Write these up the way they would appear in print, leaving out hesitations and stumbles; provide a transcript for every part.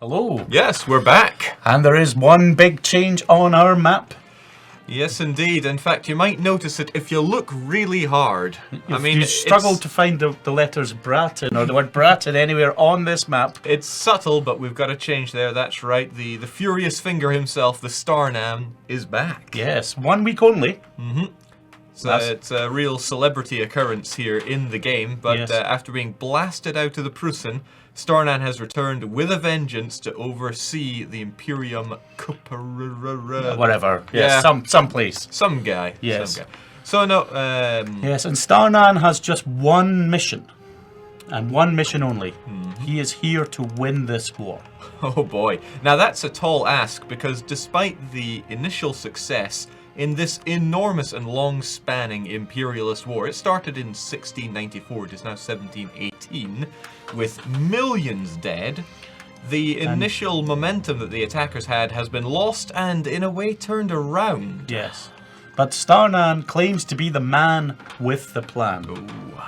Hello. Yes, we're back. And there is one big change on our map. Yes, indeed. In fact, you might notice it if you look really hard. You struggle to find the letters Braton or the word Braton anywhere on this map. It's subtle, but we've got a change there. That's right. The furious finger himself, the Starnan, is back. Yes, 1 week only. Mm-hmm. So it's a real celebrity occurrence here in the game, but Yes. After being blasted out of the Prussen, Starnan has returned with a vengeance to oversee the Imperium Whatever. Yes, Yeah. some place. Some guy. Yes. Some guy. So no. Yes, and Starnan has just one mission. And one mission only. He is here to win this war. Oh boy. Now that's a tall ask because despite the initial success in this enormous and long-spanning imperialist war, it started in 1694, it is now 1718, with millions dead. The initial momentum that the attackers had has been lost and in a way turned around. Yes. But Starnan claims to be the man with the plan. Ooh.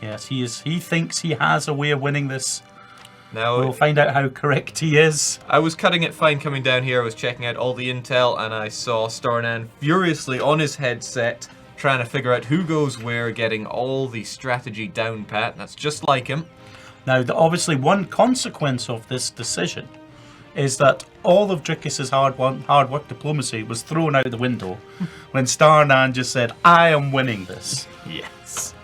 Yes, he thinks he has a way of winning this. Now, We'll find out how correct he is. I was cutting it fine coming down here. I was checking out all the intel and I saw Starnan furiously on his headset trying to figure out who goes where, getting all the strategy down pat. That's just like him. Now, obviously, one consequence of this decision is that all of Dricus's hard work diplomacy was thrown out the window when Starnan just said, I am winning this. Yes.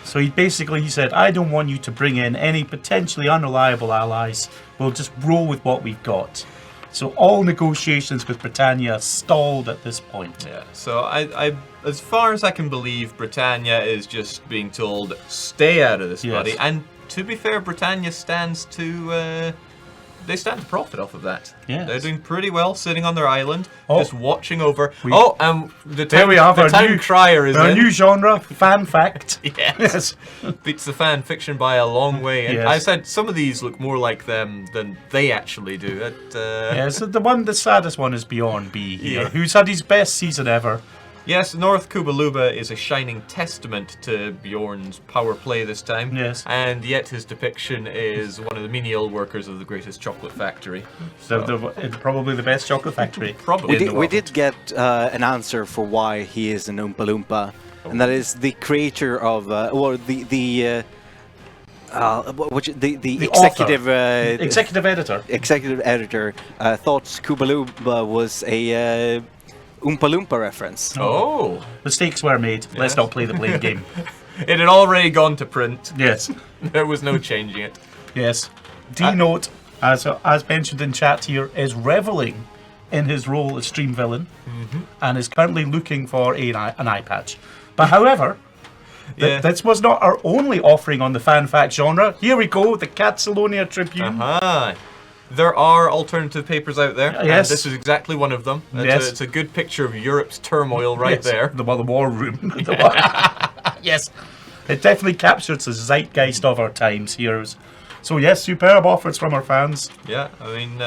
So he said, I don't want you to bring in any potentially unreliable allies. We'll just roll with what we've got. So all negotiations with Britannia stalled at this point. Yeah, so I as far as I can believe, Britannia is just being told, stay out of this, Yes. buddy. And to be fair, Britannia stands to they stand to profit off of that. Yes. They're doing pretty well sitting on their island, Oh. just watching over. The There we have the our town new crier is our in. new genre, fan fact. Yes. Beats the fan fiction by a long way. And Yes. I said some of these look more like them than they actually do. Yes, the saddest one is Beyond B here, Yeah. who's had his best season ever. Yes, North Kubaluba is a shining testament to Bjorn's power play this time. Yes. And yet his depiction is one of the menial workers of the greatest chocolate factory. It's probably the best chocolate factory. Probably. We did get an answer for why he is an Oompa Loompa, and that is the creator of, the executive Executive editor. executive editor thought Kubalooba was a Oompa Loompa reference. Oh! Mistakes were made. Let's Yes. not play the blame game. It had already gone to print. Yes. There was no changing it. Yes. D-Note, as mentioned in chat here, is reveling in his role as Stream Villain and is currently looking for an eye patch. But however, Yeah. this was not our only offering on the fan fact genre. Here we go, the Catalonia Tribune. Aha! There are alternative papers out there, Yes. and this is exactly one of them. Yes. It's a good picture of Europe's turmoil right Yes, there. The war room. Yes. It definitely captures the zeitgeist of our times here. So yes, superb offers from our fans. Yeah, I mean,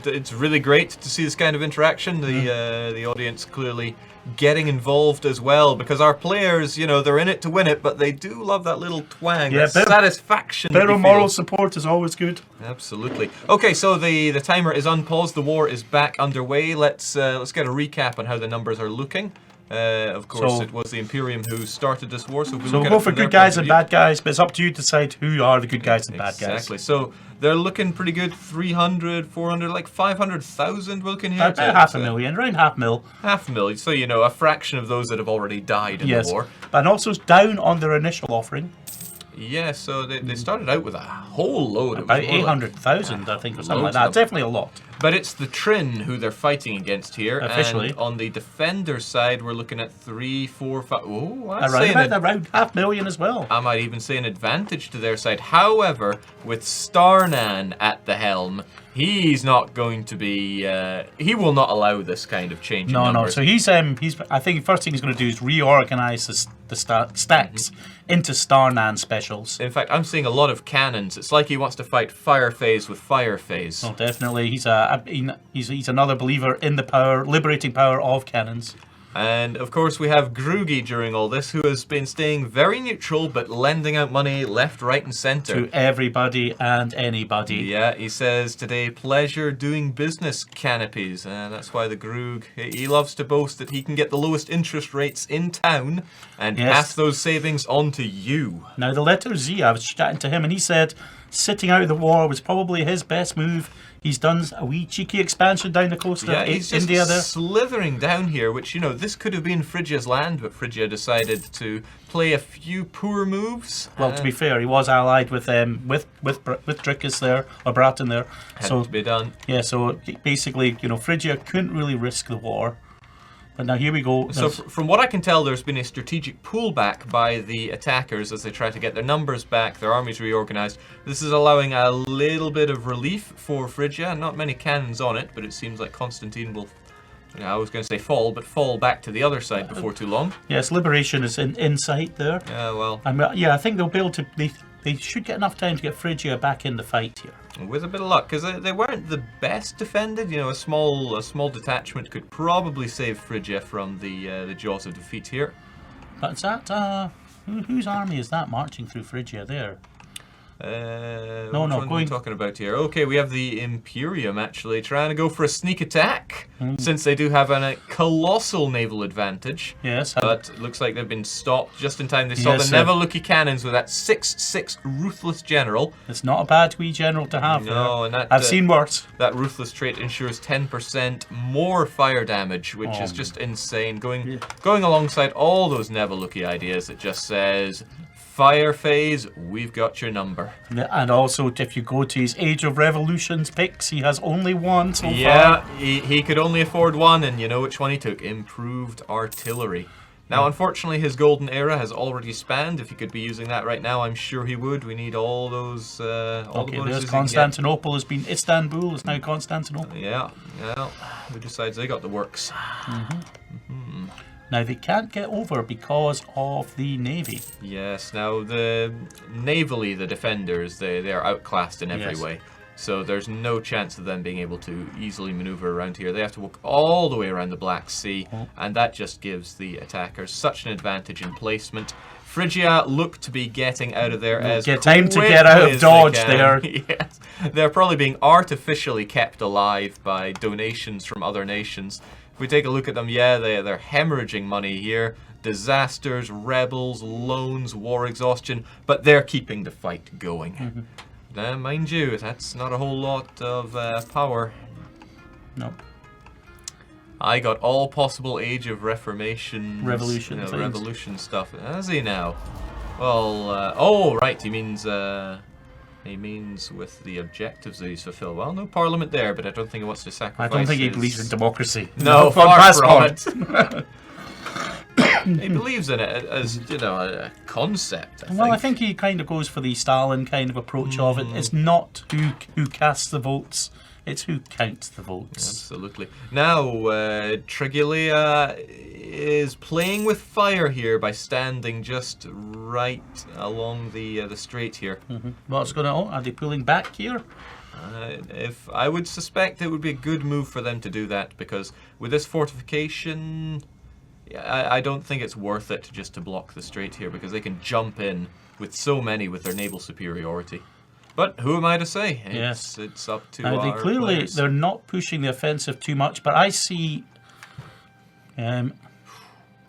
it's really great to see this kind of interaction. The audience clearly getting involved as well, because our players, they're in it to win it, but they do love that little twang, Yeah, that satisfaction. Bit that you of moral feel. support is always good. Absolutely. Okay, so the timer is unpaused. The war is back underway. Let's get a recap on how the numbers are looking. Of course, So- it was the Imperium who started this war. So if we So look we'll at go it for from their good guys point and of view- bad guys, but it's up to you to decide who are the good guys and bad guys. Exactly. So they're looking pretty good. 300, 400, like 500,000 we're looking here. About half a million, around half mil. Half a million. So, a fraction of those that have already died in Yes. the war. And also down on their initial offering. Yeah, so they started out with a whole load. It was About more like 800,000, I think, or something like loads that. of them. Definitely a lot. But it's the Trin who they're fighting against here. Officially. And on the defender side, we're looking at 3, 4, 5. Oh, I'd Around say around half million as well. I might even say an advantage to their side. However, with Starnan at the helm, he's not going to be. He will not allow this kind of change. No, in no. numbers. So he's. I think the first thing he's going to do is reorganize the stacks into Starnan specials. In fact, I'm seeing a lot of cannons. It's like he wants to fight fire phase with fire phase. Oh, definitely. He's another believer in the liberating power of cannons. And of course we have Grugi during all this, who has been staying very neutral but lending out money left, right and centre. To everybody and anybody. Yeah, he says today, pleasure doing business, canopies. That's why the Grug, he loves to boast that he can get the lowest interest rates in town and pass those savings on to you. Now the letter Z, I was chatting to him and he said sitting out of the war was probably his best move. He's done a wee cheeky expansion down the coast of he's India just there. slithering down here, which, you know, this could have been Phrygia's land, but Phrygia decided to play a few poor moves. Well, to be fair, he was allied with Dricus there, or Bratton there. Had to be done. Yeah, so basically, you know, Phrygia couldn't really risk the war. But now here we go. So from what I can tell, there's been a strategic pullback by the attackers as they try to get their numbers back, their armies reorganized. This is allowing a little bit of relief for Phrygia. Not many cannons on it, but it seems like Constantine will, you know, I was going to say fall, but fall back to the other side before too long. Yes, liberation is in sight there. Yeah, well. Yeah, I think they'll be able to. They should get enough time to get Phrygia back in the fight here. With a bit of luck, because they weren't the best defended. You know, a small detachment could probably save Phrygia from the jaws of defeat here. But is that whose army is that marching through Phrygia there? Which one are we talking about here? Okay, we have the Imperium actually trying to go for a sneak attack, since they do have a colossal naval advantage. Yes. But it looks like they've been stopped just in time. They saw the Nevaluki cannons with that 6/6 ruthless general. It's not a bad wee general to have. No, and that I've seen worse. That ruthless trait ensures 10% more fire damage, which is just insane. Going alongside all those Nevaluki ideas, it just says, fire phase, we've got your number. And also, if you go to his Age of Revolutions picks, he has only one so far. Yeah, he could only afford one, and you know which one he took. Improved artillery. Now, unfortunately, his golden era has already spanned. If he could be using that right now, I'm sure he would. We need all those, all the bonuses there's Constantinople has been Istanbul, it's now Constantinople. Yeah. Who decides they got the works? Now, they can't get over because of the navy. Yes, now, navally, the defenders, they are outclassed in every way. So there's no chance of them being able to easily maneuver around here. They have to walk all the way around the Black Sea, and that just gives the attackers such an advantage in placement. Phrygia look to be getting out of there as quickly time to get out of dodge there. Yes, they're probably being artificially kept alive by donations from other nations. If we take a look at them, they're hemorrhaging money here. Disasters, rebels, loans, war exhaustion, but they're keeping the fight going. Now, mind you, that's not a whole lot of power. No. I got all possible Age of Reformation... Revolution stuff. Has he now? Well, oh, right, he means with the objectives that he's fulfilled. Well, no parliament there, but I don't think he wants to sacrifice I don't think he believes in democracy. No, far from it. He believes in it as, you know, a concept, I think he kind of goes for the Stalin kind of approach of it. It's not who casts the votes, it's who counts the votes. Absolutely. Now, Trigilia is playing with fire here by standing just right along the strait here. What's going on? Are they pulling back here? If I would suspect it would be a good move for them to do that, because with this fortification... I don't think it's worth it just to block the strait here, because they can jump in with so many with their naval superiority. But who am I to say? It's up to our players. They're not pushing the offensive too much, but I see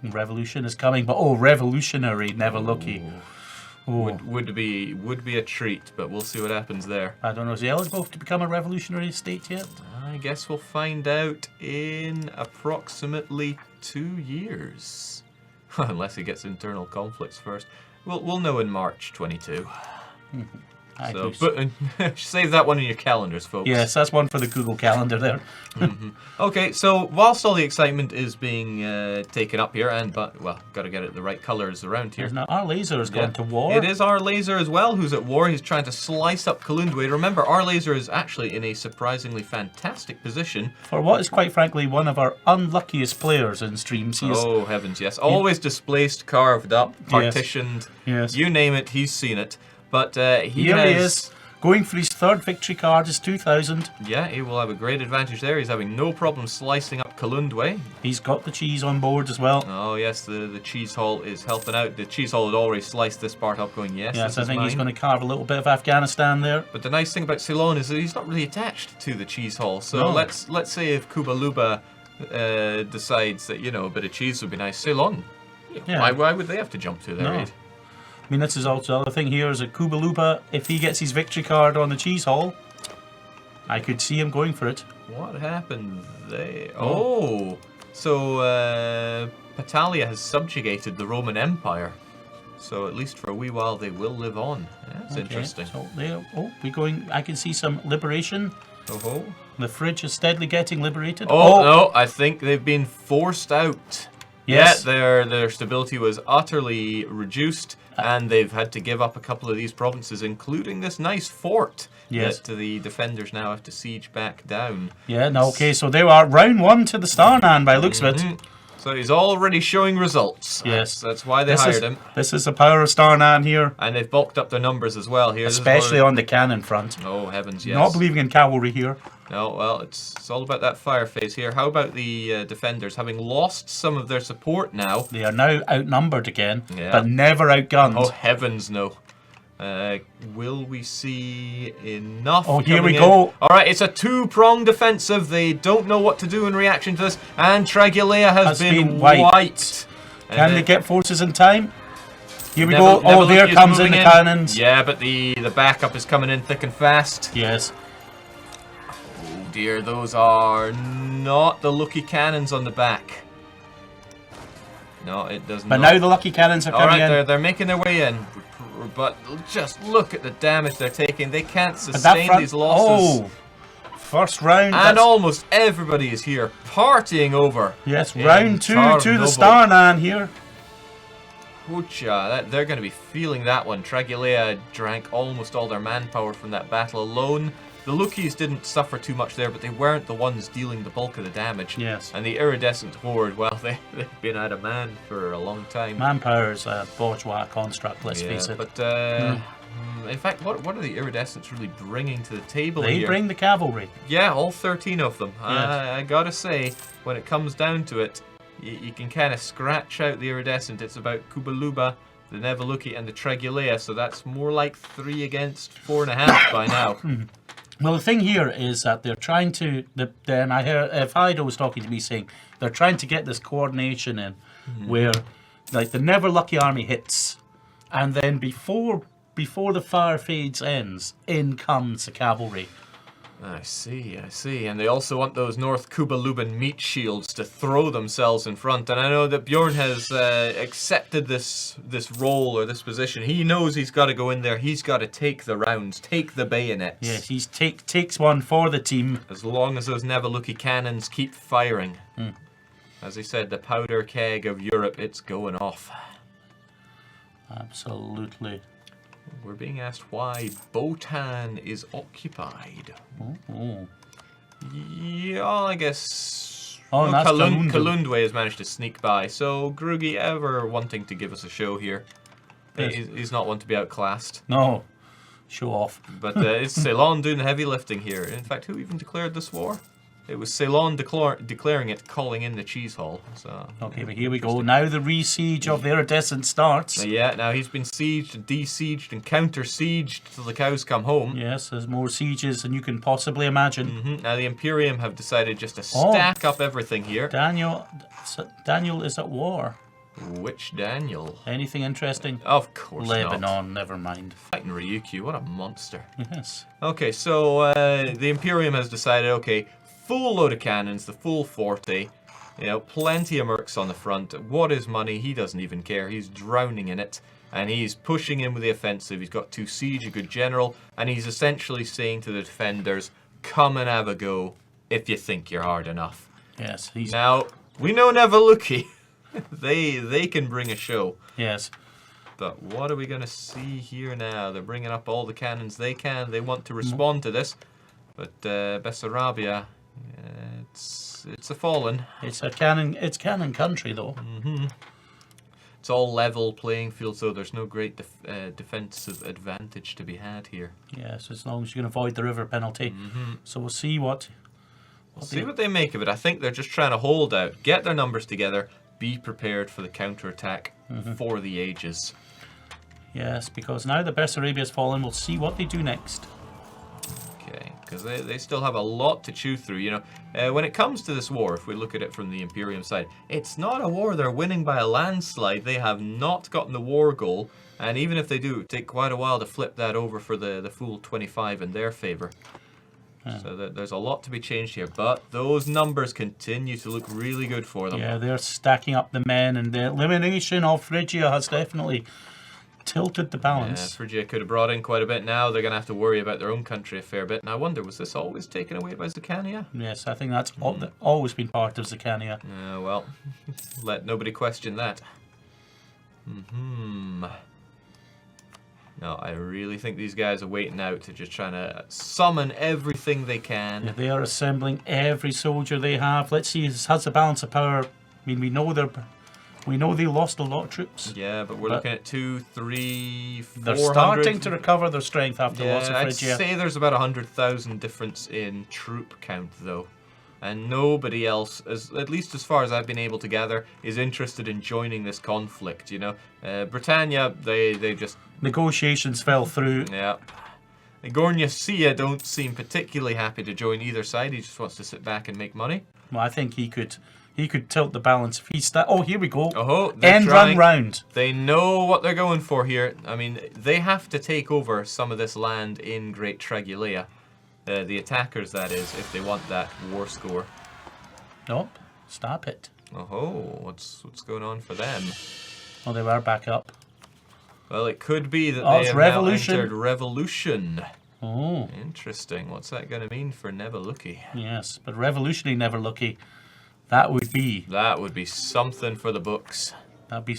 revolution is coming, but revolutionary Nevaluki. Would be a treat, but we'll see what happens there. I don't know, is he eligible to become a revolutionary state yet? I guess we'll find out in approximately 2 years. Unless he gets internal conflicts first. We'll know in March 22. Save that one in your calendars, folks. Yes, that's one for the Google Calendar there. Okay, so whilst all the excitement is being taken up here, got to get it the right colours around here. Now, our laser has gone to war. It is our laser as well who's at war. He's trying to slice up Kalundwe. Remember, our laser is actually in a surprisingly fantastic position. For what is quite frankly one of our unluckiest players in streams. Oh, heavens, yes. Always displaced, carved up, partitioned. Yes. You name it, he's seen it. But here he is, Going for his third victory card is 2,000. Yeah, he will have a great advantage there. He's having no problem slicing up Kalundwe. He's got the cheese on board as well. Oh yes, the cheese hall is helping out. The cheese hall had already sliced this part up, going yes. Yes, this I think is he's mine. going to carve a little bit of Afghanistan there. But the nice thing about Ceylon is that he's not really attached to the cheese hall. So No. let's say if Kubaluba decides that a bit of cheese would be nice, Ceylon. Yeah. Why would they have to jump to their No. aid? I mean, this is also the other thing here is that Kubaluba, if he gets his victory card on the cheese hall, I could see him going for it. What happened there? Oh, so Patalia has subjugated the Roman Empire. So at least for a wee while they will live on. That's interesting. So we're going. I can see some liberation. Oh, The fridge is steadily getting liberated. no, I think they've been forced out. Yes. Yeah, their stability was utterly reduced, and they've had to give up a couple of these provinces, including this nice fort Yes. that the defenders now have to siege back down. Yeah. No. Okay. So they are round one to the Starnan by the looks of it. So he's already showing results. Yes. That's why they hired him. This is the power of Starnan here, And they've bulked up their numbers as well here. This is especially where- on the cannon front. Oh, heavens, yes. Not believing in cavalry here. No, well, it's all about that fire phase here. How about the defenders? Having lost some of their support now. They are now outnumbered again, Yeah. but never outgunned. Oh, heavens, no. Will we see enough? Oh, here we coming in? go. All right, it's a two-pronged defensive. They don't know what to do in reaction to this, and Tragulea has been wiped. Can they get forces in time? Here we Never- go. Oh, there Neverlucky is comes in moving the cannons. Yeah, but the backup is coming in thick and fast. Yes. Oh dear, those are not the lucky cannons on the back. No, it does But not. now the lucky cannons are All coming right, in. they're making their way in, but just look at the damage they're taking. They can't But that sustain front, these losses. oh, first round. And that's- almost everybody is here partying over. yes, in round two to the Tarnovo. Starnan here. Hoocha, they're going to be feeling that one. Tragulea drank almost all their manpower from that battle alone. The Lukis didn't suffer too much there, but they weren't the ones dealing the bulk of the damage. Yes. And the iridescent horde, well, they've been out of man for a long time. Manpower's a bourgeois construct, let's face it. But in fact, what are the iridescents really bringing to the table They here? bring the cavalry. Yeah, all 13 of them. Yes. I gotta say, when it comes down to it, you can kind of scratch out the iridescent. It's about Kubaluba, the Neveluki, and the Tragulea, so that's more like 3 against 4.5 by now. Well, the thing here is that they're trying to. Then I heard Fido was talking to me saying they're trying to get this coordination in, where, like, the Never Lucky army hits, and then before the fire fades ends, in comes the cavalry. I see. And they also want those North Kubaluban meat shields to throw themselves in front. And I know that Bjorn has accepted this role or this position. He knows he's got to go in there. He's got to take the rounds, take the bayonets. Yes, he takes one for the team. As long as those Neveluki cannons keep firing. As I said, the powder keg of Europe, it's going off. Absolutely. We're being asked why Botan is occupied. Oh. Yeah, I guess. Oh, and that's Kalundwe. Kalundwe has managed to sneak by. So Grugi ever wanting to give us a show here. Yes. He's not one to be outclassed. No. Show off. But it's Ceylon doing the heavy lifting here. In fact, who even declared this war? It was Ceylon declaring it, calling in the cheese hall. So Okay, but here we go. Now the re-siege of the iridescent starts. yeah, now he's been sieged, de-sieged, and counter-sieged till the cows come home. Yes, there's more sieges than you can possibly imagine. Now the Imperium have decided just to stack up everything here. Daniel is at war. Which Daniel? Anything interesting? Of course Lebanon, not. never mind. Fighting Ryukyu, what a monster. Yes. Okay, so the Imperium has decided, okay, full load of cannons, the full 40, plenty of mercs on the front. What is money? He doesn't even care. He's drowning in it. And he's pushing in with the offensive. He's got to siege a good general. And he's essentially saying to the defenders, come and have a go if you think you're hard enough. Yes, he's... Now, we know Neveluki. they can bring a show. Yes. But what are we going to see here now? They're bringing up all the cannons they can. They want to respond to this. But Bessarabia, it's a fallen. It's cannon country, though. It's all level playing field, so there's no great defensive advantage to be had here. Yes, as long as you can avoid the river penalty. So we'll see what they make of it. I think they're just trying to hold out, get their numbers together, be prepared for the counterattack for the ages. Yes, because now the Bessarabia's fallen, we'll see what they do next. Okay, because they still have a lot to chew through. You know, when it comes to this war, if we look at it from the Imperium side, it's not a war they're winning by a landslide. They have not gotten the war goal, and even if they do, it would take quite a while to flip that over for the full 25 in their favor. So there's a lot to be changed here, but those numbers continue to look really good for them. Yeah, they're stacking up the men, and the elimination of Phrygia has definitely tilted the balance. Yeah, Phrygia could have brought in quite a bit. Now they're going to have to worry about their own country a fair bit. And I wonder, was this always taken away by Zicania? Yes, I think that's always been part of Zicania. Well, let nobody question that. No, I really think these guys are waiting out to just trying to summon everything they can. Yeah, they are assembling every soldier they have. Let's see, has the balance of power. I mean, we know they lost a lot of troops. Yeah, but we're looking at 2, 3, 400. They're starting to recover their strength after the loss of Phrygia. I'd say there's about 100,000 difference in troop count, though. And nobody else, at least as far as I've been able to gather, is interested in joining this conflict, you know. Britannia, they just... Negotiations fell through. Yeah. Gornia Sia don't seem particularly happy to join either side. He just wants to sit back and make money. Well, I think he could tilt the balance if he oh, here we go. Oh, end run round. They know what they're going for here. I mean, they have to take over some of this land in Great Tragulea. The attackers, that is, if they want that war score. Nope. Stop it. Oh, what's going on for them? Oh, they were back up. Well, it could be that they have revolution. now entered revolution. Oh. Interesting. What's that going to mean for Neveluki? Yes, but revolutionary Neveluki, that would be... That would be something for the books. That'd be...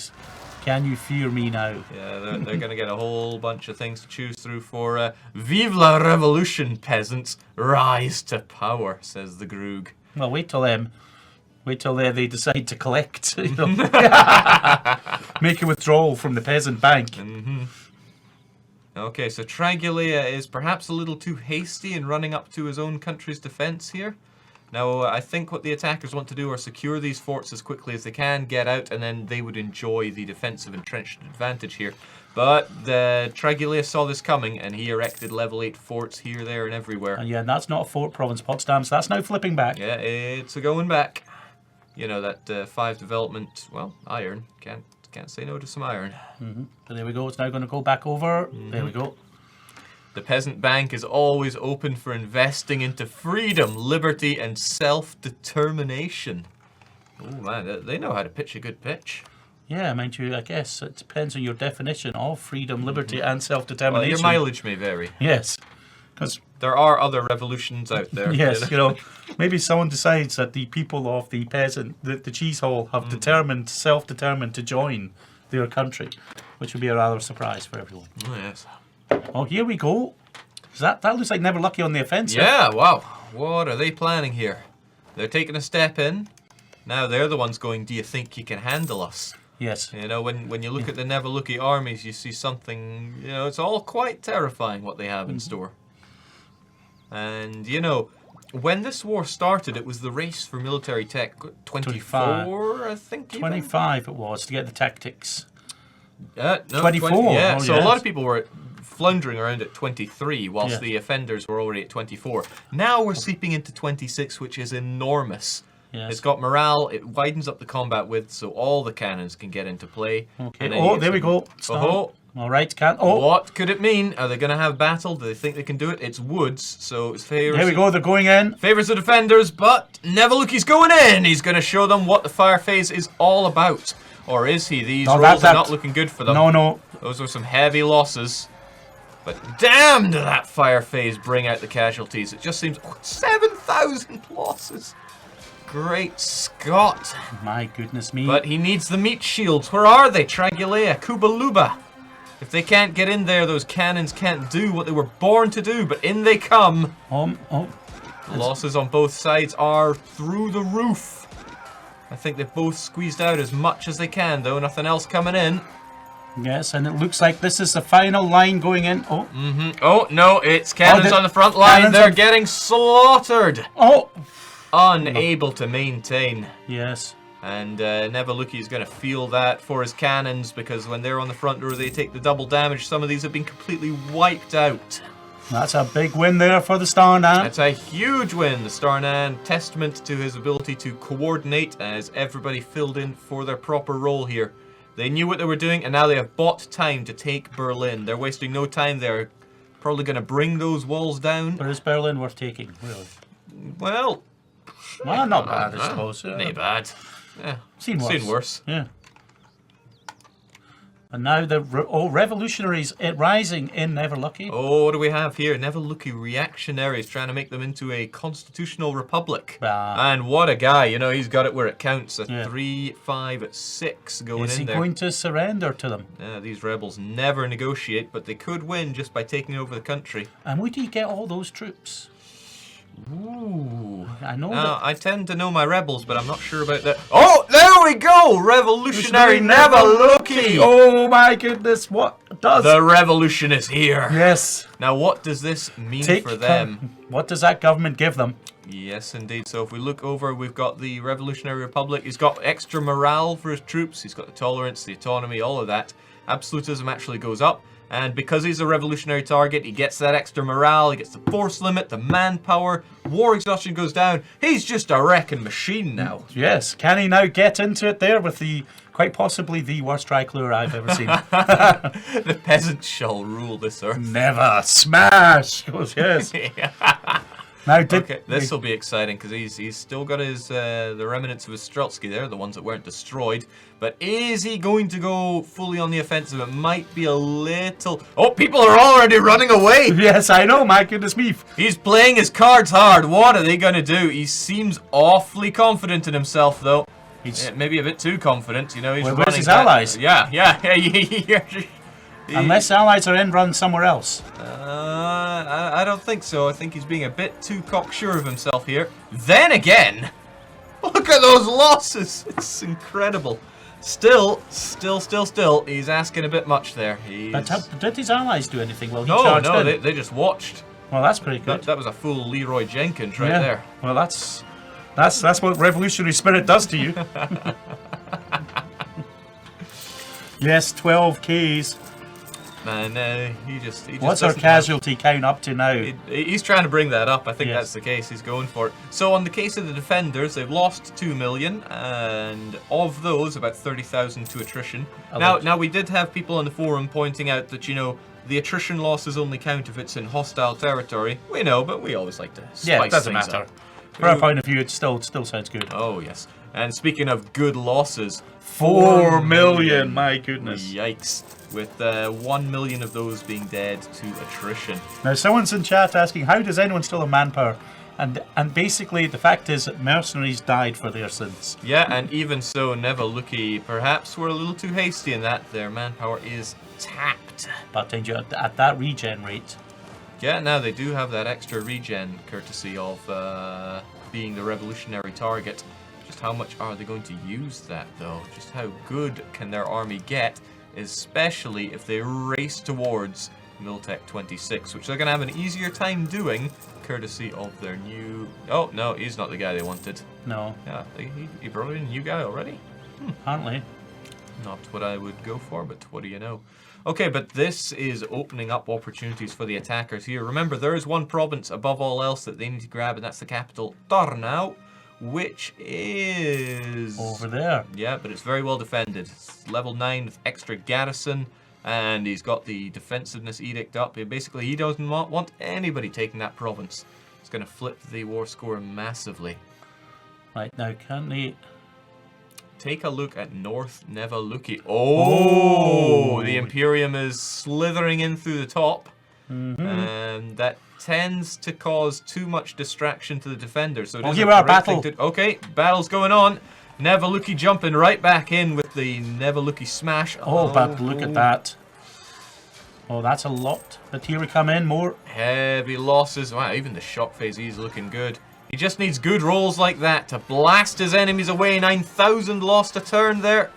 Can you fear me now? Yeah, they're going to get a whole bunch of things to choose through for Vive la Revolution, peasants. Rise to power, says the Groog. Well, wait till they decide to collect. You know? Make a withdrawal from the peasant bank. Okay, so Tragulea is perhaps a little too hasty in running up to his own country's defense here. Now, I think what the attackers want to do are secure these forts as quickly as they can, get out, and then they would enjoy the defensive entrenched advantage here. But the Tragulea saw this coming, and he erected level 8 forts here, there, and everywhere. And yeah, that's not a fort province, Potsdam, so that's now flipping back. Yeah, it's a going back. You know, that 5 development, well, iron. Can't say no to some iron. So there we go, it's now going to go back over. There we go. The Peasant Bank is always open for investing into freedom, liberty, and self-determination. Oh man, they know how to pitch a good pitch. Yeah, mind you, I guess it depends on your definition of freedom, liberty, and self-determination. Well, your mileage may vary. Yes, because there are other revolutions out there. Yes, you know, maybe someone decides that the people of the peasant, the cheese hall, have self-determined to join their country, which would be a rather surprise for everyone. Oh, yes. Oh, here we go. That looks like Nevelucky on the offensive. Yeah, wow. What are they planning here? They're taking a step in. Now they're the ones going, do you think you can handle us? Yes. You know, when you look at the Nevelucky armies, you see something, you know, it's all quite terrifying what they have in store. And, you know, when this war started, it was the race for military tech. 24, I think. 25 it was, to get the tactics. No, 24. 20, yeah, oh, so yes. a lot of people were floundering around at 23, whilst the offenders were already at 24. Now we're seeping into 26, which is enormous. Yes. It's got morale, it widens up the combat width, so all the cannons can get into play. Okay. Oh, there we go. Oh. All right, What could it mean? Are they going to have battle? Do they think they can do it? It's woods, so it's favors. There we go, they're going in. Favors the defenders, but Nevelucky's going in. He's going to show them what the fire phase is all about. Or is he? These rolls are not looking good for them. No. Those were some heavy losses. But damn, did that fire phase bring out the casualties. It just seems... 7,000 losses. Great Scott. My goodness me. But he needs the meat shields. Where are they? Tragulea, Kubaluba. If they can't get in there, those cannons can't do what they were born to do. But in they come. Oh. Losses on both sides are through the roof. I think they've both squeezed out as much as they can, though. Nothing else coming in. Yes, and it looks like this is the final line going in. Oh, Oh, no, it's cannons on the front line. They're getting slaughtered. oh, Unable to maintain. yes. And Neveluki is going to feel that for his cannons, because when they're on the front row, they take the double damage. Some of these have been completely wiped out. That's a big win there for the Starnan. That's a huge win. The Starnan, testament to his ability to coordinate as everybody filled in for their proper role here. They knew what they were doing, and now they have bought time to take Berlin. They're wasting no time. They're probably going to bring those walls down. But is Berlin worth taking, really? Well, Not bad, I suppose. not bad. Yeah, Seen worse. Yeah. And now the revolutionaries rising in Neverlucky. Oh, what do we have here? Neveluki reactionaries trying to make them into a constitutional republic. And what a guy, you know, he's got it where it counts. A 3-5-6 going in there. Is he going to surrender to them? Yeah, these rebels never negotiate, but they could win just by taking over the country. And would he get all those troops? Ooh. I know I tend to know my rebels, but I'm not sure about that. Oh, there we go! Revolutionary Neveluki! Oh my goodness, what does... The revolution is here. Yes. Now, what does this mean for them? What does that government give them? Yes, indeed. So if we look over, we've got the Revolutionary Republic. He's got extra morale for his troops. He's got the tolerance, the autonomy, all of that. Absolutism actually goes up. And because he's a revolutionary target, he gets that extra morale, he gets the force limit, the manpower, war exhaustion goes down. He's just a wrecking machine now. Yes. Can he now get into it there with the, quite possibly the worst triclure I've ever seen? The peasants shall rule this earth. Never smash! Goes, yes. Now, okay, this will be exciting because he's still got his the remnants of his Streltsky there, the ones that weren't destroyed. But is he going to go fully on the offensive? It might be a little... Oh, people are already running away! Yes, I know, my goodness me. He's playing his cards hard. What are they going to do? He seems awfully confident in himself, though. He's maybe a bit too confident, you know. He's where's his allies? Yeah. Unless allies are in, run somewhere else. I don't think so. I think he's being a bit too cocksure of himself here. Then again, look at those losses. It's incredible. Still, he's asking a bit much there. But did his allies do anything? Well, no, they just watched. Well, that's pretty good. That was a full Leroy Jenkins right there. Well, that's what revolutionary spirit does to you. Yes, 12 Ks. Man, he just what's our casualty count up to now? He's trying to bring that up. I think that's the case. He's going for it. So on the case of the defenders, they've lost 2 million, and of those, about 30,000 to attrition. Now we did have people on the forum pointing out that, you know, the attrition losses only count if it's in hostile territory. We know, but we always like to spice it doesn't things matter. up. From our point of view, it still sounds good. Oh yes. And speaking of good losses, 4 million. My goodness. Yikes. With 1 million of those being dead to attrition. Now, someone's in chat asking, how does anyone still have manpower? And basically, the fact is that mercenaries died for their sins. Yeah, and even so, Neveluki perhaps were a little too hasty in that. Their manpower is tapped. But at that regen rate. Yeah, now they do have that extra regen, courtesy of being the revolutionary target. Just how much are they going to use that, though? Just how good can their army get? Especially if they race towards Miltech 26, which they're going to have an easier time doing, courtesy of their new... Oh, no, he's not the guy they wanted. No. Yeah, he brought in a new guy already? Apparently. Not what I would go for, but what do you know? Okay, but this is opening up opportunities for the attackers here. Remember, there is one province above all else that they need to grab, and that's the capital, Tornau, which is... over there. Yeah, but it's very well defended. It's level 9 with extra garrison, and he's got the defensiveness edict up. Basically, he doesn't want anybody taking that province. It's going to flip the war score massively. Right, now can they... Take a look at North Neveluki. Oh! The Imperium is slithering in through the top. And that tends to cause too much distraction to the defenders. So it is a great thing to... Okay, battle's going on. Neveluki jumping right back in with the Neveluki smash. Oh, but look at that. Oh, that's a lot. But here we come in, more. Heavy losses. Wow, even the shock phase, he's looking good. He just needs good rolls like that to blast his enemies away. 9,000 lost a turn there.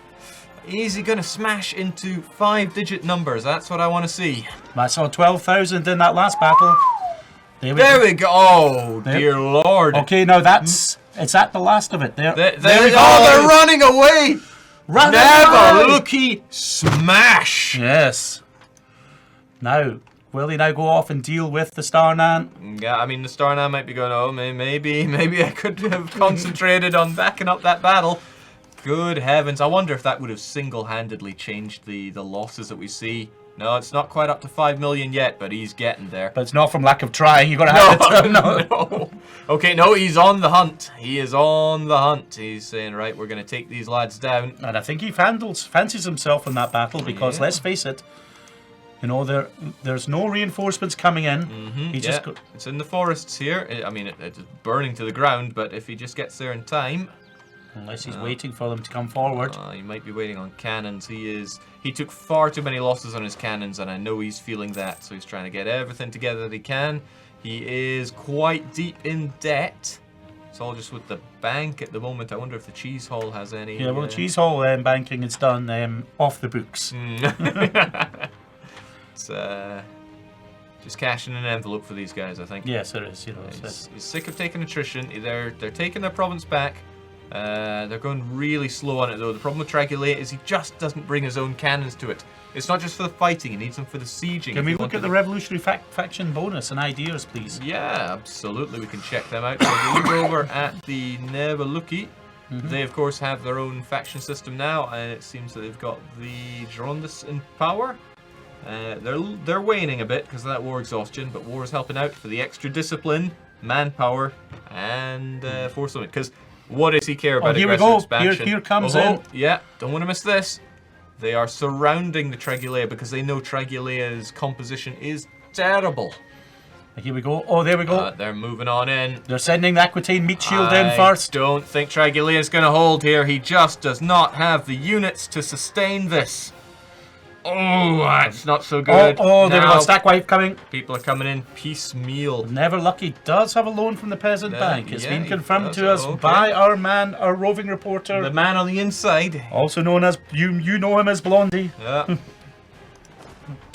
Is he going to smash into 5-digit numbers? That's what I want to see. I saw 12,000 in that last battle. There we go. Oh, dear Lord. Okay, now that's... It's at the last of it. There we They're go. running away. Run Never away. looky smash. Yes. Now, will he now go off and deal with the Starnan? Yeah, I mean, the Starnan might be going, oh, maybe I could have concentrated on backing up that battle. Good heavens. I wonder if that would have single-handedly changed the losses that we see. No, it's not quite up to 5 million yet, but he's getting there. But it's not from lack of trying. You've got to have it. No. Okay, no, he's on the hunt. He is on the hunt. He's saying, right, we're going to take these lads down. And I think he fancies himself in that battle because, let's face it, you know, there's no reinforcements coming in. It's in the forests here. I mean, it's burning to the ground, but if he just gets there in time... Unless he's waiting for them to come forward. He might be waiting on cannons. He took far too many losses on his cannons, and I know he's feeling that, so he's trying to get everything together that he can. He is quite deep in debt. It's all just with the bank at the moment. I wonder if the cheese hall has any... Yeah, well, the cheese hall banking is done off the books. It's just cash in an envelope for these guys, I think. Yes, it is. You know, he's sick of taking attrition. They're taking their province back. They're going really slow on it, though. The problem with Dragulea is he just doesn't bring his own cannons to it. It's not just for the fighting, he needs them for the sieging. Can we look at the revolutionary faction bonus and ideas, please? Yeah, absolutely. We can check them out. So we look over at the Nevaluki. They, of course, have their own faction system now, and it seems that they've got the Girondis in power. They're waning a bit because of that war exhaustion, but war is helping out for the extra discipline, manpower, and force limit. Because what does he care about? Here we go. Here comes in. Yeah, don't want to miss this. They are surrounding the Dragulea because they know Dragulea's composition is terrible. Here we go. Oh, there we go. They're moving on in. They're sending the Aquitaine meat shield in first. I don't think Dragulea's going to hold here. He just does not have the units to sustain this. Oh, that's not so good. Oh, there we go. Stack wipe coming. People are coming in piecemeal. Never Lucky does have a loan from the Peasant Bank. It's been confirmed to us by our roving reporter. The man on the inside. Also known as, you know him as Blondie. Yeah.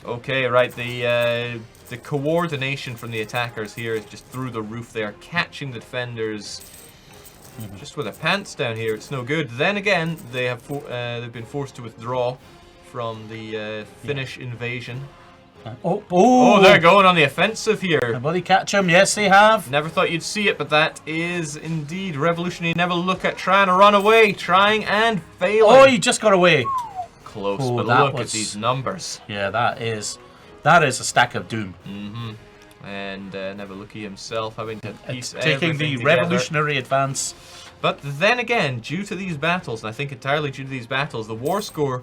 Okay, right. The coordination from the attackers here is just through the roof. They are catching the defenders just with their pants down here. It's no good. Then again, they've been forced to withdraw from the Finnish invasion. They're going on the offensive here. Will they catch him? Yes, they have. Never thought you'd see it, but that is indeed revolutionary. Never look at trying to run away, trying and failing. Oh, he just got away. Close, but look at these numbers. Yeah, that is a stack of doom. And Nevaluki himself having to piece taking the together. revolutionary advance. But then again, due to these battles, and I think entirely due to these battles, the war score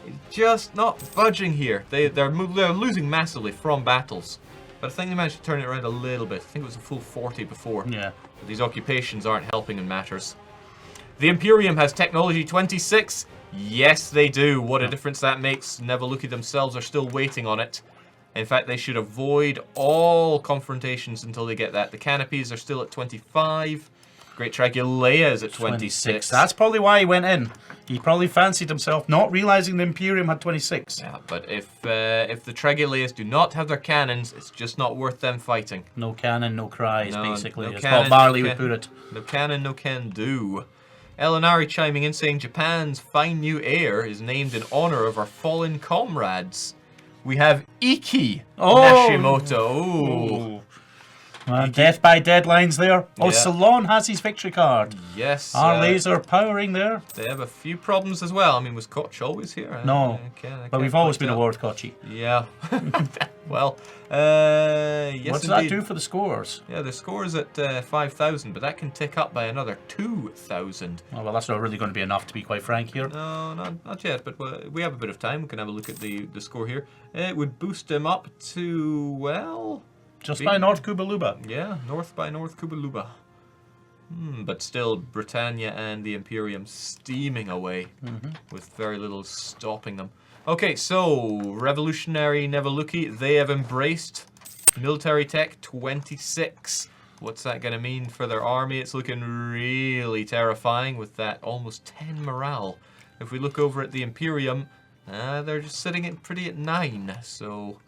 is just not budging here. They're losing massively from battles. But I think they managed to turn it around a little bit. I think it was a full 40 before. Yeah. But these occupations aren't helping in matters. The Imperium has technology 26. Yes, they do. What a difference that makes. Nevaluki themselves are still waiting on it. In fact, they should avoid all confrontations until they get that. The canopies are still at 25. Great Dragulea is at 26. That's probably why he went in. He probably fancied himself, not realizing the Imperium had 26. Yeah, but if the Draguleas do not have their cannons, it's just not worth them fighting. No cannon, no cries, basically. No As cannon, Bob Marley would put it. No cannon, no can do. Elinari chiming in saying Japan's fine new heir is named in honor of our fallen comrades. We have Iki Nashimoto. Death by deadlines there. Oh, Yeah. Salon has his victory card. Yes. Our laser powering there. They have a few problems as well. I mean, was Koch always here? No. But we've always been awarded. award Kochi. Yeah. Well, yes, what does that do for the scores? Yeah, the score's at 5,000, but that can tick up by another 2,000. Oh, well, that's not really going to be enough, to be quite frank here. No, not yet, but we have a bit of time. We can have a look at the score here. It would boost them up to, well... Just by North Kubaluba. Yeah, north by North Kubaluba. But still, Britannia and the Imperium steaming away with very little stopping them. Okay, so Revolutionary Nevaluki, they have embraced military tech 26. What's that going to mean for their army? It's looking really terrifying with that almost 10 morale. If we look over at the Imperium, they're just sitting at pretty at 9. So,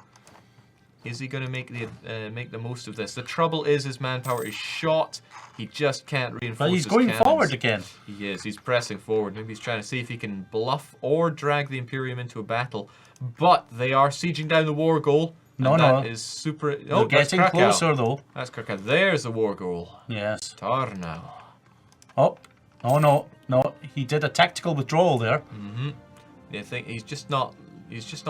is he going to make the most of this? The trouble is his manpower is shot. He just can't reinforce But he's his going cannons. forward again. He is. He's pressing forward. Maybe he's trying to see if he can bluff or drag the Imperium into a battle. But they are sieging down the war goal. No, That is super. Oh, They're getting that's Krakow. closer though. That's Krakow. There's the war goal. Yes. Tarnow. Oh, no. He did a tactical withdrawal there. You think he's just not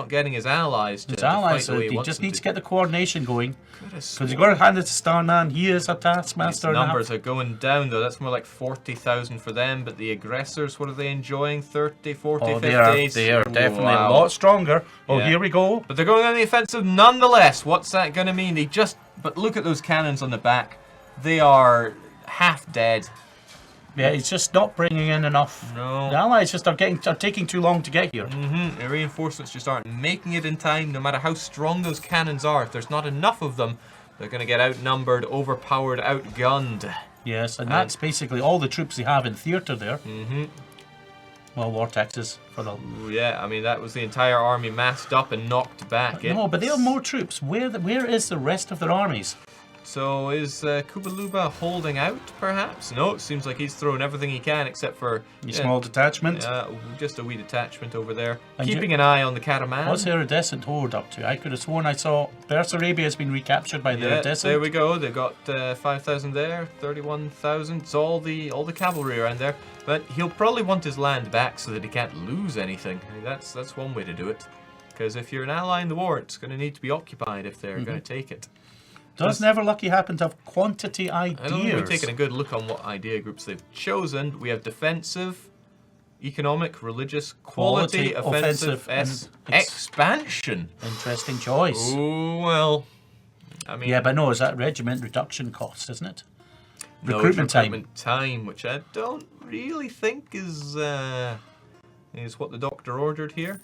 getting his allies to His allies, fight the way he wants just them needs to to. get the coordination going. Because Because you've got to hand it to Starnan. He is a These taskmaster. and a half. numbers are going down though. That's more like 40,000 for them. But the aggressors, what are they enjoying? 30, 40, Oh, 50? they are definitely Wow. a lot stronger. Oh, Yeah. here we go. But they're going on the offensive nonetheless. What's that going to mean? But look at those cannons on the back. They are half dead. Yeah, he's just not bringing in enough. No. The allies just are taking too long to get here. The reinforcements just aren't making it in time, no matter how strong those cannons are. If there's not enough of them, they're going to get outnumbered, overpowered, outgunned. Yes, and that's basically all the troops they have in theatre there. Well, Vortexes for the... Ooh, yeah, I mean, that was the entire army massed up and knocked back. No, but they have more troops. Where is the rest of their armies? So is Kubaluba holding out, perhaps? No, it seems like he's throwing everything he can, except for... A small detachment. Just a wee detachment over there. And Keeping an eye on the Kataman. What's the iridescent horde up to? I could have sworn I saw Bessarabia has been recaptured by the iridescent. There we go. They've got 5,000 there, 31,000. It's all the cavalry around there. But he'll probably want his land back so that he can't lose anything. I mean, that's one way to do it. Because if you're an ally in the war, it's going to need to be occupied if they're going to take it. Does Never Lucky happen to have quantity ideas? I don't think we've taken a good look on what idea groups they've chosen. We have defensive, economic, religious, quality, offensive, and expansion. Interesting choice. Oh, well. I mean, Yeah, but no, is that regiment reduction cost, isn't it? no, it's Recruitment time. recruitment time, which I don't really think is what the doctor ordered here.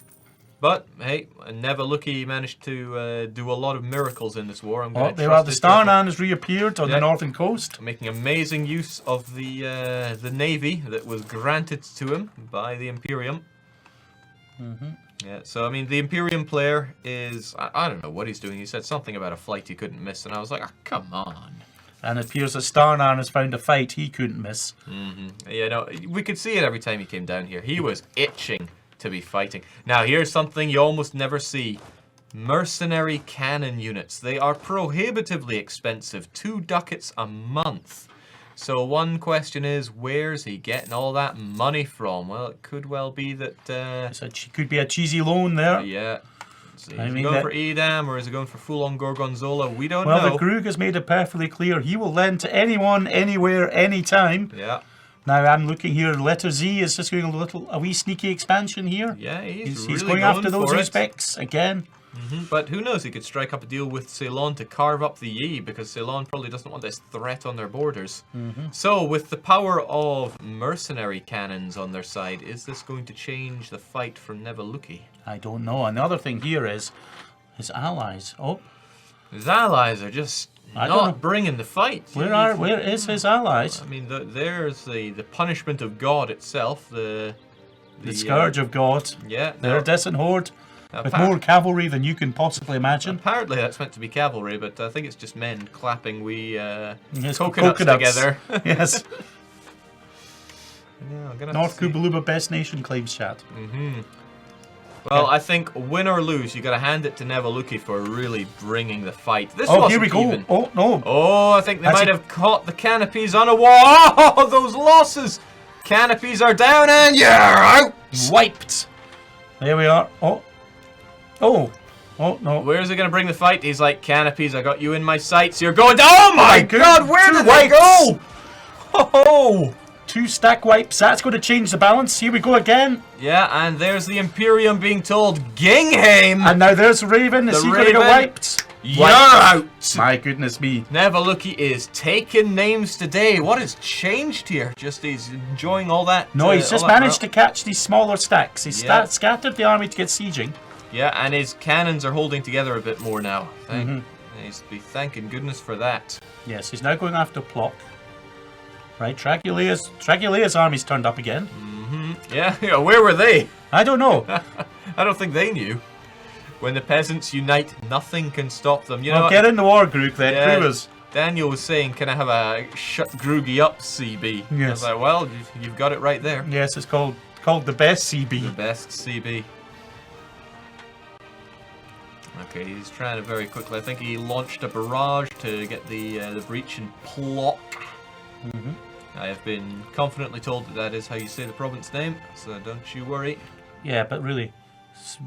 But hey, Never Lucky managed to do a lot of miracles in this war. I'm Oh, going to there are the Starnan has reappeared on Yeah. the northern coast. making amazing use of the navy that was granted to him by the Imperium. Yeah, so I mean, the Imperium player is I don't know what he's doing. He said something about a flight he couldn't miss, and I was like, oh, come on. And it appears that Starnan has found a fight he couldn't miss. Yeah, no, we could see it every time he came down here. He was itching to be fighting. Now, here's something you almost never see. Mercenary cannon units. They are prohibitively expensive. 2 ducats a month. So one question is, where's he getting all that money from? Well, it could well be that... So it could be a cheesy loan there. yeah. So is I he mean going that- for Edam or is he going for full-on Gorgonzola? We don't Well, know. the Grug has made it perfectly clear he will lend to anyone, anywhere, anytime. Yeah. Now I'm looking here. Letter Z is just going a wee sneaky expansion here. Yeah, he's He's really going after those for it. respects again. But who knows, he could strike up a deal with Ceylon to carve up the Yi, because Ceylon probably doesn't want this threat on their borders. So, with the power of mercenary cannons on their side, is this going to change the fight for Never Lucky? I don't know. And the other thing here is his allies. Oh, His allies are just I don't know. not bringing the fight. where is his allies? I mean, there's the punishment of God itself, the Scourge of God. Yeah. The iridescent horde. With Appa- more cavalry than you can possibly imagine. Apparently that's meant to be cavalry, but I think it's just men clapping Yes, coconuts together. Yes. Yeah, I'm gonna have North to see. Kubaluba best nation claims chat. Well, I think win or lose, you got to hand it to Never Lucky for really bringing the fight. This Oh, wasn't here we go. even. Oh, no. Oh, I think they Has might he- have caught the canopies on a wall. Oh, those losses! Canopies are down and you're out. Wiped. There we are. Oh. Oh. Oh, no. Where's it going to bring the fight? He's like, canopies, I got you in my sights. You're going. Oh my good- God! Where two did they go? Oh. 2 stack wipes. That's going to change the balance. Here we go again. Yeah, and there's the Imperium being told, Gingham, And now there's Raven. Is The he going to get Raven. wiped? you're out. My goodness me. Never Lucky is taking names today. What has changed here? Just he's enjoying all that. No, he's just managed to catch these smaller stacks. He's Yeah. scattered the army to get sieging. Yeah, and his cannons are holding together a bit more now. He's to be thanking goodness for that. Yes, he's now going after Plock. Right, Dragulea's army's turned up again. Yeah, where were they? I don't know. I don't think they knew. When the peasants unite, nothing can stop them. You know Well, what? get in the war, Grook, then. Yeah, Crew us. Daniel was saying, can I have a shut Groogy up CB? I Yes. was like, well, you've got it right there. Yes, it's called the best The CB. best CB. Okay, he's trying it very quickly. I think he launched a barrage to get the breach in Plock. I have been confidently told that that is how you say the province name, so don't you worry. Yeah, but really,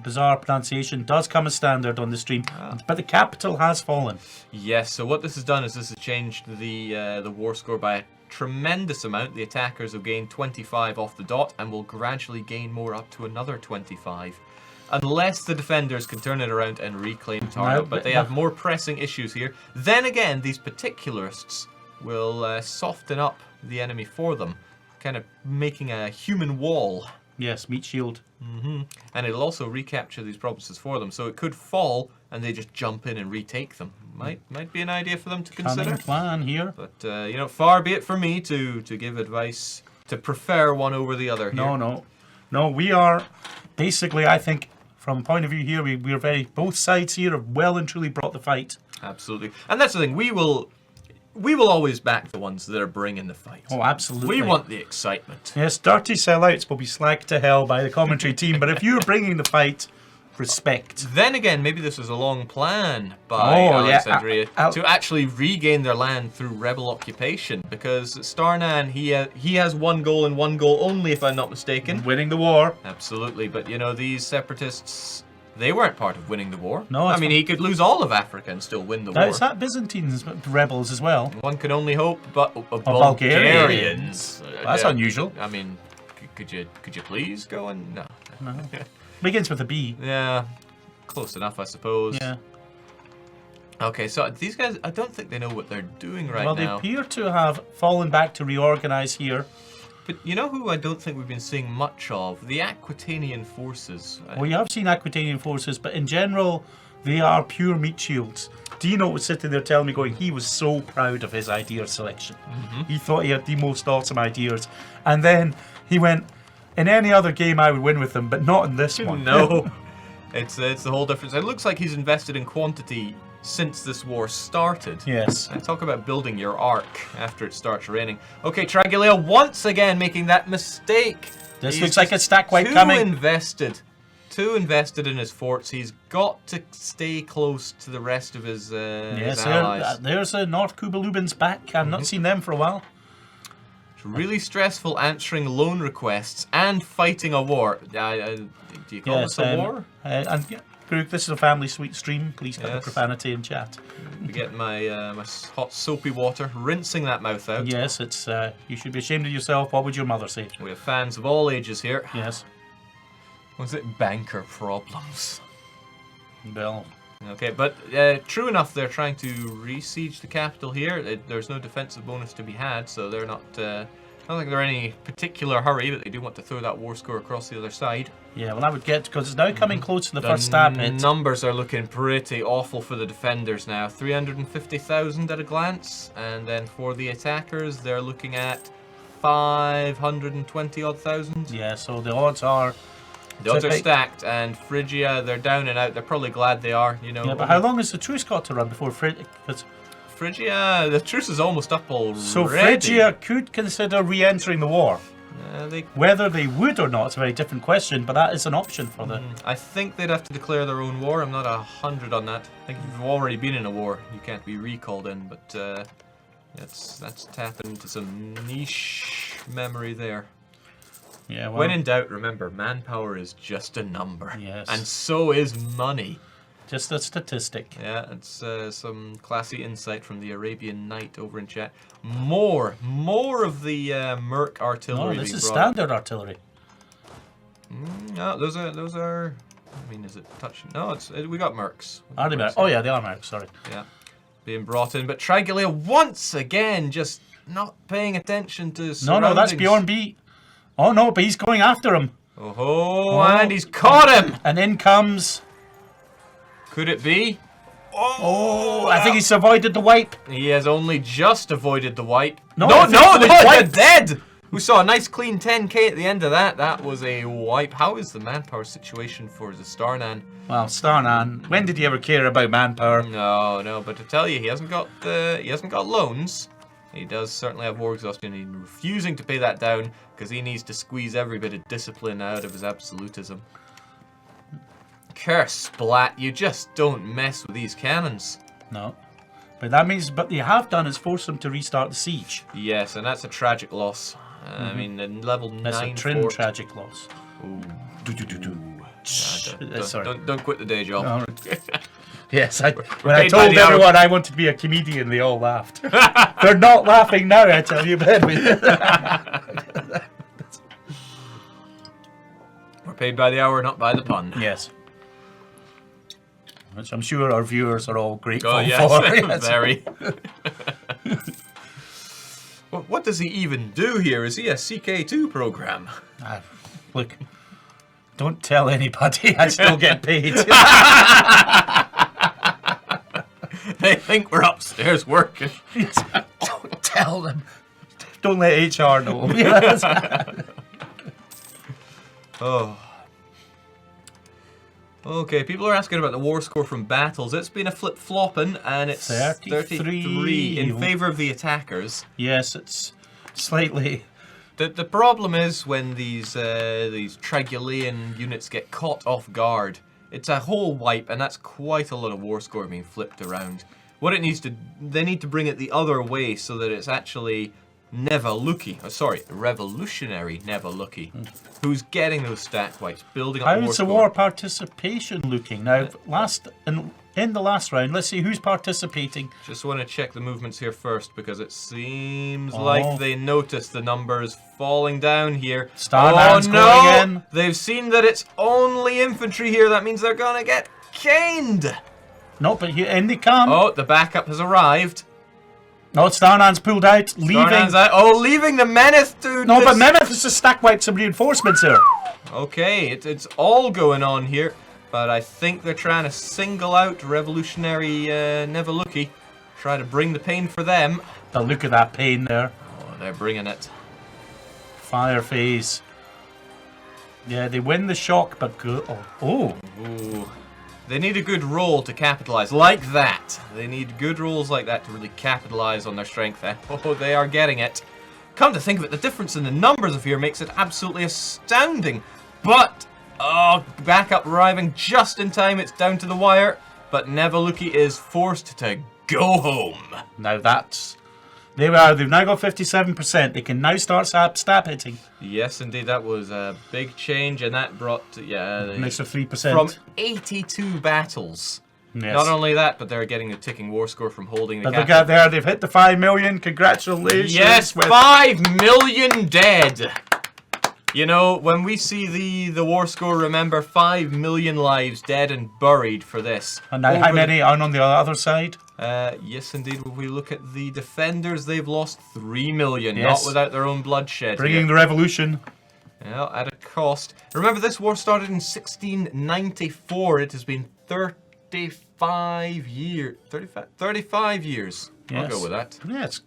bizarre pronunciation does come as standard on the stream. But the capital has fallen. Yes, so what this has done is this has changed the war score by a tremendous amount. The attackers have gained 25 off the dot and will gradually gain more up to another 25. Unless the defenders can turn it around and reclaim Tarno, but they have more pressing issues here. Then again, these particularists will soften up the enemy for them, kind of making a human wall. Yes, meat shield. And it'll also recapture these provinces for them, so it could fall and they just jump in and retake them. Might be an idea for them to consider. Cunning plan here. But you know, far be it for me to give advice to prefer one over the other. Here. No. We are basically, I think, from a point of view here, we're very both sides here have well and truly brought the fight. Absolutely, and that's the thing. We will always back the ones that are bringing the fight. Oh, absolutely. We want the excitement. Yes, dirty sellouts will be slagged to hell by the commentary team, but if you're bringing the fight, respect. Then again, maybe this was a long plan by Alexandria to actually regain their land through rebel occupation, because Starnan, he has one goal and one goal only, if I'm not mistaken. Winning the war. Absolutely, but you know, these separatists, they weren't part of winning the war. No, I mean, he could lose all of Africa and still win the war. Is that Byzantines rebels as well? One can only hope, but Bulgarians. That's Yeah. unusual. I mean, could you please go and no. Begins with a B. Yeah, close enough, I suppose. Yeah. Okay, so these guys, I don't think they know what they're doing right Well, now. they appear to have fallen back to reorganize here. But you know who I don't think we've been seeing much of? The Aquitanian forces. Well, you have seen Aquitanian forces, but in general, they are pure meat shields. Dino was sitting there telling me, going, he was so proud of his idea selection. He thought he had the most awesome ideas. And then he went, in any other game I would win with them, but not in this one. No, it's the whole difference. It looks like he's invested in quantity since this war started. Yes. Talk about building your ark after it starts raining. Okay, Dragulea once again making that mistake. This looks like a stack wipe coming. Too invested in his forts. He's got to stay close to the rest of his allies. There's North Kubalubin's back. I've not seen them for a while. It's really stressful answering loan requests and fighting a war. Do you call this a war? Grook, this is a family sweet stream. Please cut the profanity in chat. Be getting my my hot soapy water, rinsing that mouth out. Yes, it's you should be ashamed of yourself. What would your mother say? We have fans of all ages here. Yes. Was it banker problems? Well. Okay, but true enough, they're trying to re-siege the capital here. There's no defensive bonus to be had, so they're not. I don't think they're in any particular hurry, but they do want to throw that war score across the other side. Yeah, well, I would get, because it's now coming close to the first stab hit. Numbers are looking pretty awful for the defenders now. 350,000 at a glance, and then for the attackers, they're looking at 520 odd thousand. Yeah, so the odds are. The odds are stacked, and Phrygia, they're down and out. They're probably glad they are, you know. Yeah, but how long has the truce got to run before Phrygia? Phrygia, the truce is almost up already. So Phrygia could consider re-entering the war. Whether they would or not is a very different question, but that is an option for them. I think they'd have to declare their own war. I'm not 100 on that. I think if you've already been in a war, you can't be recalled in, but that's tapping into some niche memory there. Yeah, well, when in doubt, remember, manpower is just a number. Yes. And so is money. Just a statistic. Yeah, it's some classy insight from the Arabian Night over in chat. More of the Merc artillery. No, this is standard artillery. No, those are. I mean, is it touching? No, we got Mercs. Are they Mercs? Oh yeah, they are Mercs. Sorry. Yeah, being brought in, but Trigulea once again just not paying attention to surroundings. No, that's Bjorn B. Oh no, but he's going after him. Oh, and he's caught him. And in comes. Could it be? Oh, I think he's avoided the wipe. He has only just avoided the wipe. No, No, I think no, it was they're wiped. dead! We saw a nice clean 10k at the end of that. That was a wipe. How is the manpower situation for the Starnan? Well, Starnan, when did he ever care about manpower? No, but to tell you, he hasn't got loans. He does certainly have war exhaustion. He's refusing to pay that down because he needs to squeeze every bit of discipline out of his absolutism. Curse Splat, you just don't mess with these cannons. No. But that means, but they have done is force them to restart the siege. Yes, and that's a tragic loss. I mean, in level 9 That's a trim fort- tragic loss. Ooh. Sorry. Don't quit the day job. All right. Yes, when I paid by told the hour. everyone I wanted to be a comedian, they all laughed. They're not laughing now, I tell you, but We're paid by the hour, not by the pun. yes. Which I'm sure our viewers are all grateful Oh, yes, for. Yes. very. What does he even do here? Is he a CK2 program? Look, don't tell anybody. I still get paid. They think we're upstairs working. Don't tell them. Don't let HR know. Yes. Oh. Okay, people are asking about the war score from battles. It's been a flip-flopping, and it's 33 in favor of the attackers. Yes, it's slightly. The problem is when these Trigulian units get caught off guard. It's a whole wipe, and that's quite a lot of war score being flipped around. What it needs to, they need to bring it the other way so that it's actually Nevaluki, revolutionary Nevaluki, who's getting those stack wipes, building up How the war is the score. war participation looking now? In the last round, let's see who's participating. Just want to check the movements here first because it seems like they noticed the numbers falling down here. Starman's oh going no! in. They've seen that it's only infantry here. That means they're gonna get caned. No, but in they come. Oh, the backup has arrived. No, Starnan's pulled out, leaving. Starnan's out. Oh, leaving the Meneth to. No, but Meneth is to stack wipe some reinforcements here. Okay, it's all going on here, but I think they're trying to single out revolutionary Nevaluki, try to bring the pain for them. But look at that pain there. Oh, they're bringing it. Fire phase. Yeah, they win the shock, but good. Oh. Ooh. They need a good roll to capitalize like that. They need good rolls like that to really capitalize on their strength. Oh, they are getting it. Come to think of it, the difference in the numbers of here makes it absolutely astounding. But, oh, backup arriving just in time. It's down to the wire. But Nevaluki is forced to go home. Now that's. They've now got 57%. They can now start stab hitting. Yes, indeed, that was a big change, and that brought, An extra 3%. from 82 battles. Yes. Not only that, but they're getting the ticking war score from holding the But they capital. got there. They've hit the 5 million. Congratulations. Yes, with- 5 million dead. You know, when we see the war score, remember 5 million lives dead and buried for this. And now, how many are on the other side? Yes, indeed. When we look at the defenders, they've lost 3 million, Yes. not without their own bloodshed. Bringing here. the revolution. Yeah, at a cost. Remember, this war started in 1694. It has been 35 years. 35 years. I'll Yes. go with that. Yes.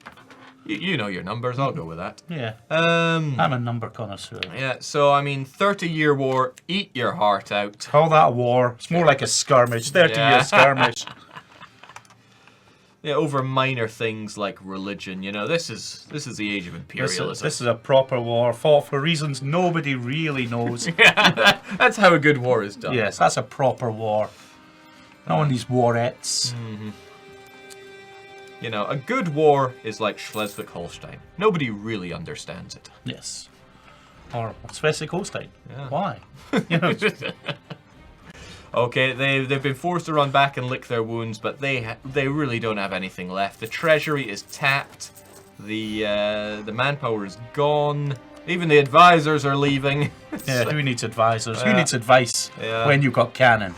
You know your numbers. I'll go with that. Yeah. I'm a number connoisseur. Yeah, so I mean, 30-year war, eat your heart out. Call that a war. It's more like a skirmish. 30-year skirmish. Yeah, over minor things like religion. You know, this is the age of imperialism. This is a proper war, fought for reasons nobody really knows. Yeah, that's how a good war is done. Yes, that's a proper war. Not one of these warettes. You know, a good war is like Schleswig-Holstein. Nobody really understands it. Yes. Or Schleswig-Holstein. Yeah. Why? You know, Okay, they've been forced to run back and lick their wounds, but they really don't have anything left. The treasury is tapped. The manpower is gone. Even the advisors are leaving. yeah, who needs advisors? Who needs advice Yeah. when you've got cannon?